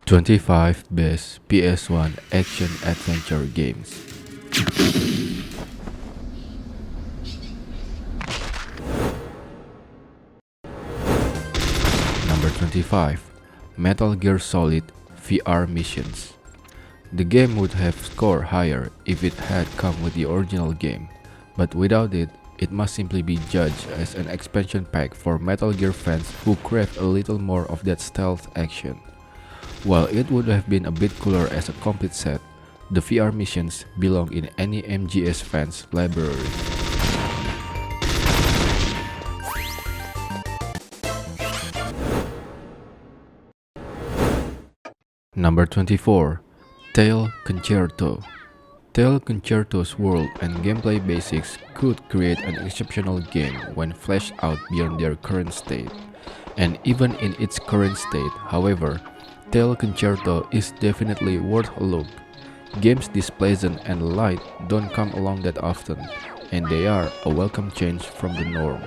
25 Best PS1 Action Adventure Games. Number 25. Metal Gear Solid VR Missions. The game would have scored higher if it had come with the original game, but without it, it must simply be judged as an expansion pack for Metal Gear fans who crave a little more of that stealth action. While it would have been a bit cooler as a complete set, the VR missions belong in any MGS fan's library. Number 24. Tail Concerto. Tail Concerto's world and gameplay basics could create an exceptional game when fleshed out beyond their current state. And even in its current state, however, Tail Concerto is definitely worth a look. Games this pleasant and light don't come along that often, and they are a welcome change from the norm.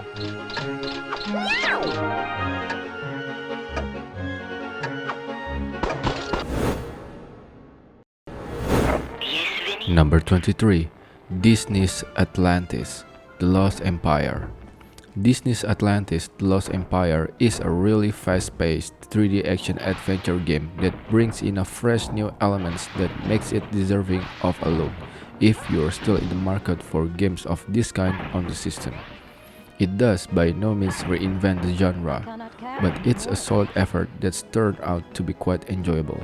Number 23. Disney's Atlantis, The Lost Empire. Disney's Atlantis, The Lost Empire is a really fast-paced 3D action adventure game that brings in a fresh new elements that makes it deserving of a look if you're still in the market for games of this kind on the system. It does by no means reinvent the genre, but it's a solid effort that's turned out to be quite enjoyable.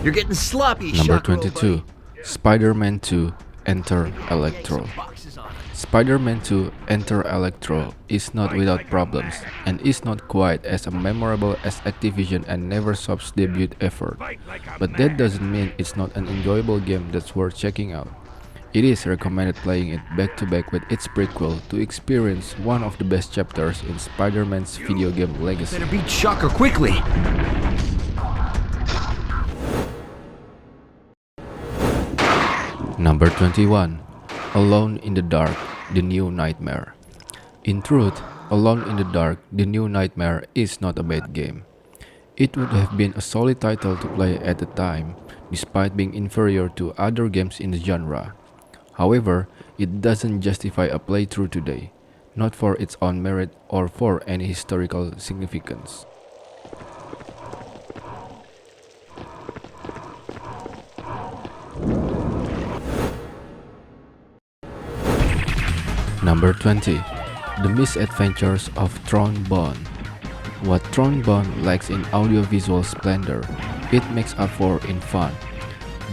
You're getting sloppy. Number 22. Spider-Man 2 Enter Electro. Spider-Man 2 Enter Electro is not without problems and is not quite as memorable as Activision and Neversoft's debut effort, but that doesn't mean it's not an enjoyable game that's worth checking out. It is recommended playing it back-to-back with its prequel to experience one of the best chapters in Spider-Man's video game legacy. Better beat Shocker quickly. Number 21. Alone in the Dark, The New Nightmare. In truth, Alone in the Dark, The New Nightmare is not a bad game. It would have been a solid title to play at the time, despite being inferior to other games in the genre. However, it doesn't justify a playthrough today, not for its own merit or for any historical significance. Number 20. The Misadventures of Tron Bonne. What Tron Bonne lacks in audiovisual splendor, it makes up for in fun.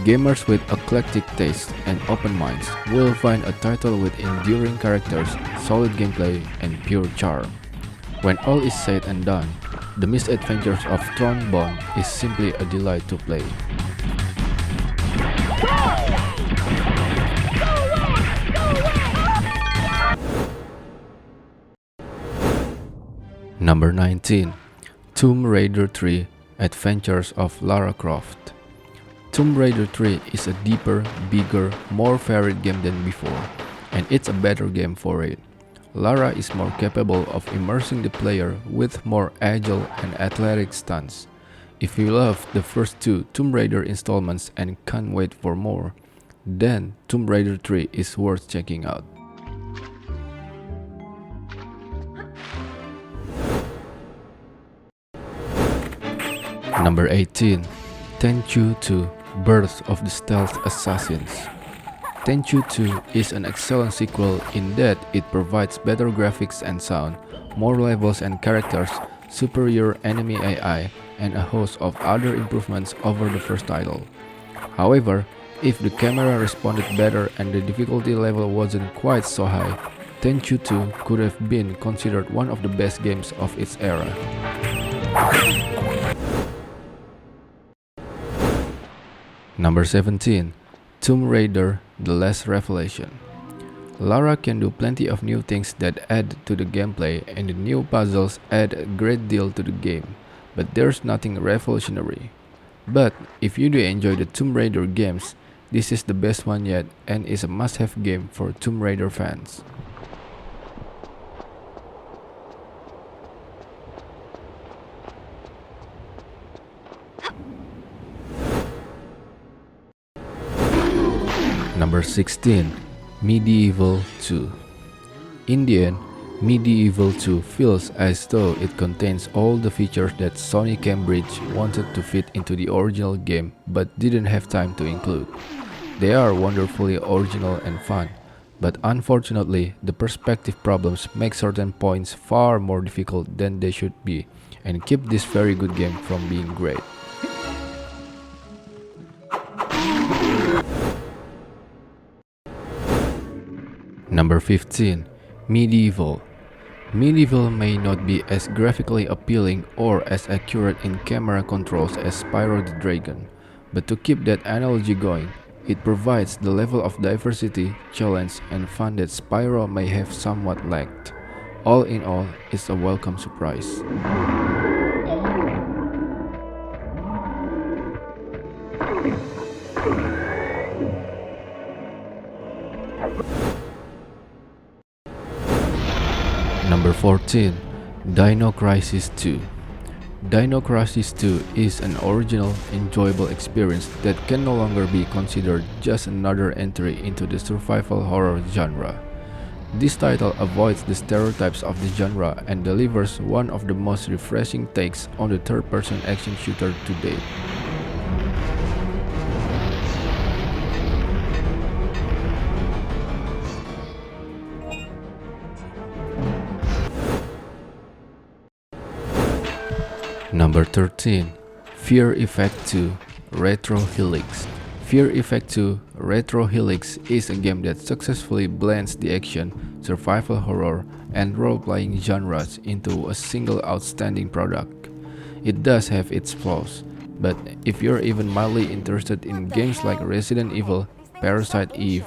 Gamers with eclectic tastes and open minds will find a title with enduring characters, solid gameplay, and pure charm. When all is said and done, The Misadventures of Tron Bonne is simply a delight to play. Number 19. Tomb Raider 3 Adventures of Lara Croft. Tomb Raider 3 is a deeper, bigger, more varied game than before, and it's a better game for it. Lara is more capable of immersing the player with more agile and athletic stunts. If you love the first two Tomb Raider installments and can't wait for more, then Tomb Raider 3 is worth checking out. Number 18. Tenchu 2 Birth of the Stealth Assassins. Tenchu 2 is an excellent sequel in that it provides better graphics and sound, more levels and characters, superior enemy AI, and a host of other improvements over the first title. However, if the camera responded better and the difficulty level wasn't quite so high, Tenchu 2 could have been considered one of the best games of its era. Number 17. Tomb Raider The Last Revelation. Lara can do plenty of new things that add to the gameplay, and the new puzzles add a great deal to the game, but there's nothing revolutionary. But if you do enjoy the Tomb Raider games, this is the best one yet and is a must-have game for Tomb Raider fans. Number 16. MediEvil II. In the end, MediEvil II feels as though it contains all the features that Sony Cambridge wanted to fit into the original game but didn't have time to include. They are wonderfully original and fun, but unfortunately the perspective problems make certain points far more difficult than they should be and keep this very good game from being great. Number 15. MediEvil. MediEvil may not be as graphically appealing or as accurate in camera controls as Spyro the Dragon, but to keep that analogy going, it provides the level of diversity, challenge, and fun that Spyro may have somewhat lacked. All in all, it's a welcome surprise. Number 14. Dino Crisis 2. Dino Crisis 2 is an original, enjoyable experience that can no longer be considered just another entry into the survival horror genre. This title avoids the stereotypes of the genre and delivers one of the most refreshing takes on the third-person action shooter to date. Number 13. Fear Effect 2 Retro Helix. Fear Effect 2 Retro Helix is a game that successfully blends the action, survival horror, and role-playing genres into a single outstanding product. It does have its flaws, but if you're even mildly interested in games like Resident Evil, Parasite Eve,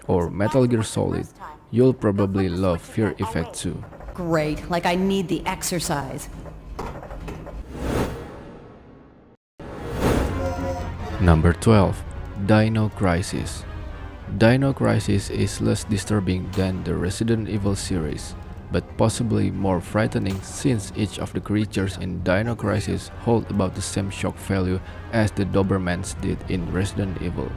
or Metal Gear Solid, you'll probably love Fear Effect 2. Great, like I need the exercise. Number 12. Dino Crisis. Dino Crisis is less disturbing than the Resident Evil series, but possibly more frightening since each of the creatures in Dino Crisis hold about the same shock value as the Dobermans did in Resident Evil.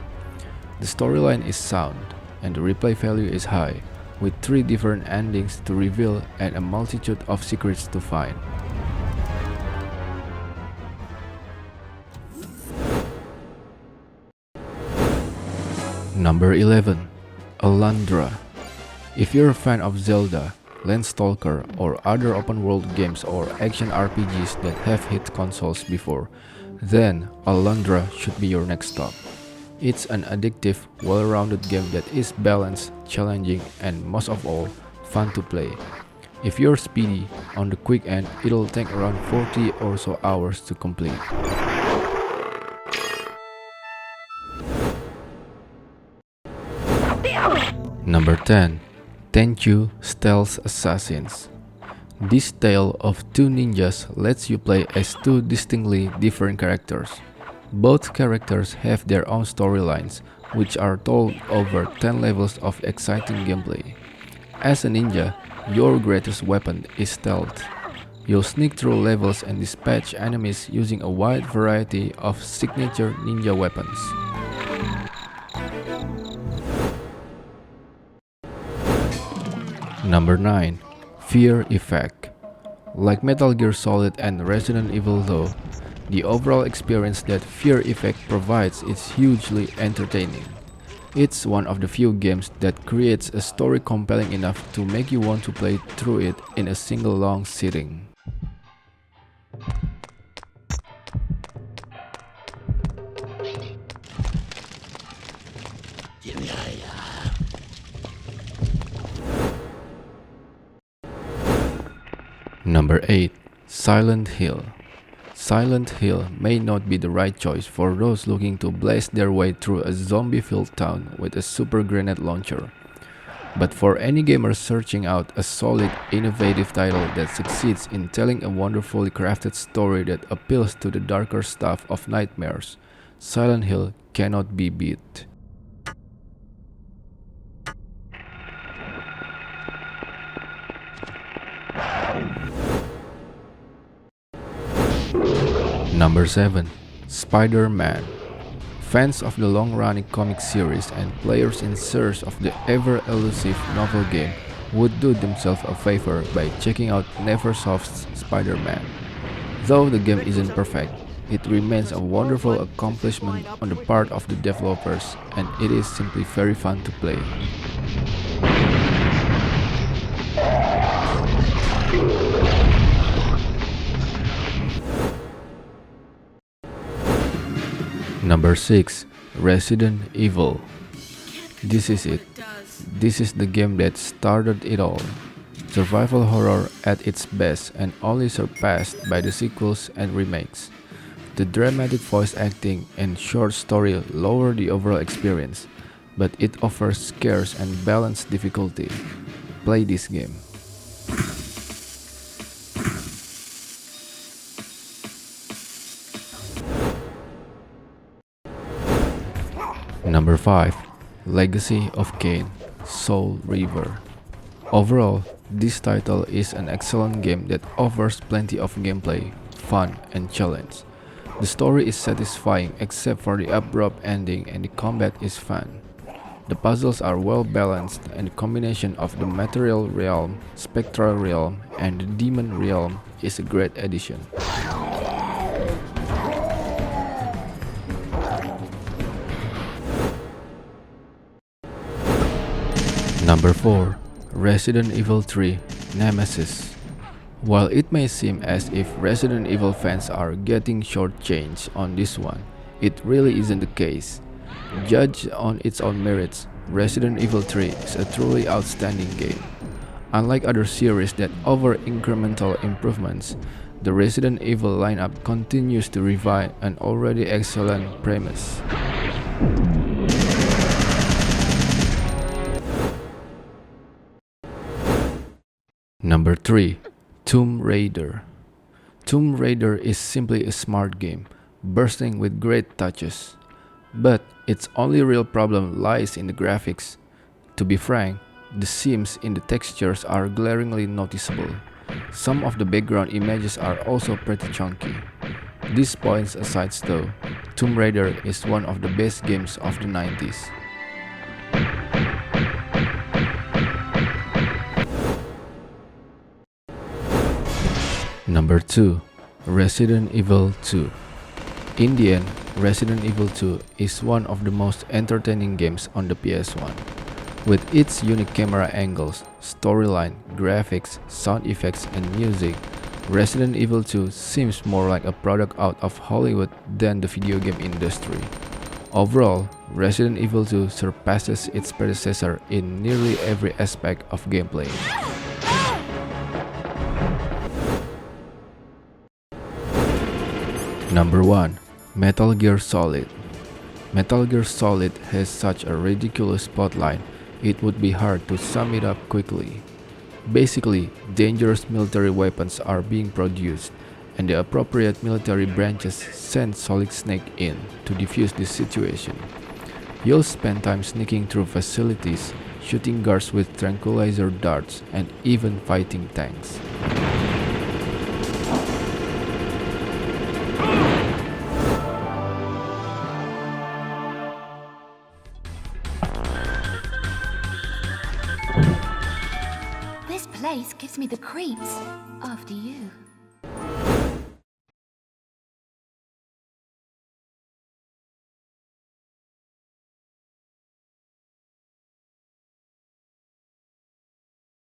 The storyline is sound, and the replay value is high, with 3 different endings to reveal and a multitude of secrets to find. Number 11. Alundra. If you're a fan of Zelda, Landstalker, or other open-world games or action RPGs that have hit consoles before, then Alundra should be your next stop. It's an addictive, well-rounded game that is balanced, challenging, and most of all, fun to play. If you're speedy, on the quick end, it'll take around 40 or so hours to complete. Number 10. Tenchu Stealth Assassins. This tale of 2 ninjas lets you play as 2 distinctly different characters. Both characters have their own storylines, which are told over 10 levels of exciting gameplay. As a ninja, your greatest weapon is stealth. You'll sneak through levels and dispatch enemies using a wide variety of signature ninja weapons. Number 9. Fear Effect. Like Metal Gear Solid and Resident Evil though, the overall experience that Fear Effect provides is hugely entertaining. It's one of the few games that creates a story compelling enough to make you want to play through it in a single long sitting. Number 8. Silent Hill. Silent Hill may not be the right choice for those looking to blast their way through a zombie-filled town with a super grenade launcher. But for any gamer searching out a solid, innovative title that succeeds in telling a wonderfully crafted story that appeals to the darker stuff of nightmares, Silent Hill cannot be beat. Number 7. Spider-Man. Fans of the long-running comic series and players in search of the ever-elusive novel game would do themselves a favor by checking out Neversoft's Spider-Man. Though the game isn't perfect, it remains a wonderful accomplishment on the part of the developers, and it is simply very fun to play. Number 6. Resident Evil. This is it. This is the game that started it all. Survival horror at its best and only surpassed by the sequels and remakes. The dramatic voice acting and short story lower the overall experience, but it offers scarce and balanced difficulty. Play this game. Number 5. Legacy of Kain, Soul Reaver. Overall, this title is an excellent game that offers plenty of gameplay, fun, and challenge. The story is satisfying except for the abrupt ending, and the combat is fun. The puzzles are well balanced, and the combination of the material realm, spectral realm, and the demon realm is a great addition. Number 4. Resident Evil 3 Nemesis. While it may seem as if Resident Evil fans are getting shortchanged on this one, it really isn't the case. Judged on its own merits, Resident Evil 3 is a truly outstanding game. Unlike other series that offer incremental improvements, the Resident Evil lineup continues to revive an already excellent premise. Number 3. Tomb Raider. Tomb Raider is simply a smart game, bursting with great touches. But its only real problem lies in the graphics. To be frank, the seams in the textures are glaringly noticeable. Some of the background images are also pretty chunky. These points aside though, Tomb Raider is one of the best games of the 90s. Number 2. Resident Evil II. In the end, Resident Evil 2 is one of the most entertaining games on the PS1. With its unique camera angles, storyline, graphics, sound effects, and music, Resident Evil 2 seems more like a product out of Hollywood than the video game industry. Overall, Resident Evil 2 surpasses its predecessor in nearly every aspect of gameplay. Number 1. Metal Gear Solid. Metal Gear Solid has such a ridiculous plotline, it would be hard to sum it up quickly. Basically, dangerous military weapons are being produced, and the appropriate military branches send Solid Snake in to defuse the situation. You'll spend time sneaking through facilities, shooting guards with tranquilizer darts, and even fighting tanks. This place gives me the creeps. After you.